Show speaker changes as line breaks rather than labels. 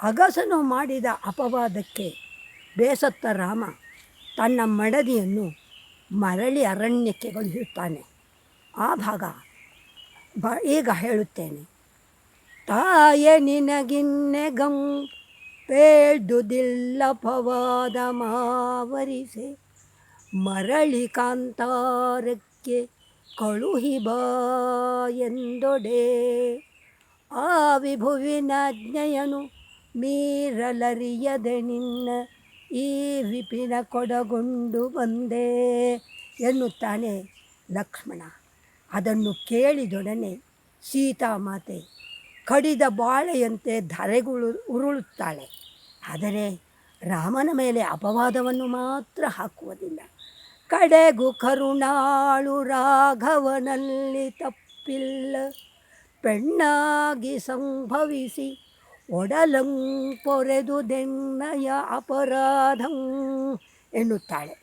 ಅಗಸನು ಮಾಡಿದ ಅಪವಾದಕ್ಕೆ ಬೇಸತ್ತ ರಾಮ ತನ್ನ ಮಡದಿಯನ್ನು ಮರಳಿ ಅರಣ್ಯಕ್ಕೆ ಕಳುಹಿಸುತ್ತಾನೆ. ಆ ಭಾಗ ಈಗ ಹೇಳುತ್ತೇನೆ. ತಾಯೆ ನಿನಗಿನ್ನೆಗಂ ಪೇಳ್ದುದಿಲ್ಲಪವಾದ ಮಾವರಿಸೆ ಮರಳಿ ಕಾಂತಾರಕ್ಕೆ ಕಳುಹಿ ಬಾ ಎಂದೊಡೆ. ಆ ವಿಭುವಿನಾಜ್ಞೆಯನು ಮೀರಲರಿಯದೆ ನಿನ್ನ ಈ ವಿಪಿನ ಕೊಡಗೊಂಡು ಬಂದೆ ಎನ್ನುತ್ತಾನೆ ಲಕ್ಷ್ಮಣ. ಅದನ್ನು ಕೇಳಿದೊಡನೆ ಸೀತಾಮಾತೆ ಕಡಿದ ಬಾಳೆಯಂತೆ ಉರುಳುತ್ತಾಳೆ. ಆದರೆ ರಾಮನ ಮೇಲೆ ಅಪವಾದವನ್ನು ಮಾತ್ರ ಹಾಕುವುದಿಲ್ಲ. ಕಡೆಗೂ ಕರುಣಾಳು ರಾಘವನಲ್ಲಿ ತಪ್ಪಿಲ್ಲ, ಪೆಣ್ಣಾಗಿ ಸಂಭವಿಸಿ ಒಡಲಂ ಪೊರೆದುದೆನ್ನಯ ಅಪರಾಧಂ ಎನ್ನುತ್ತಾಳೆ.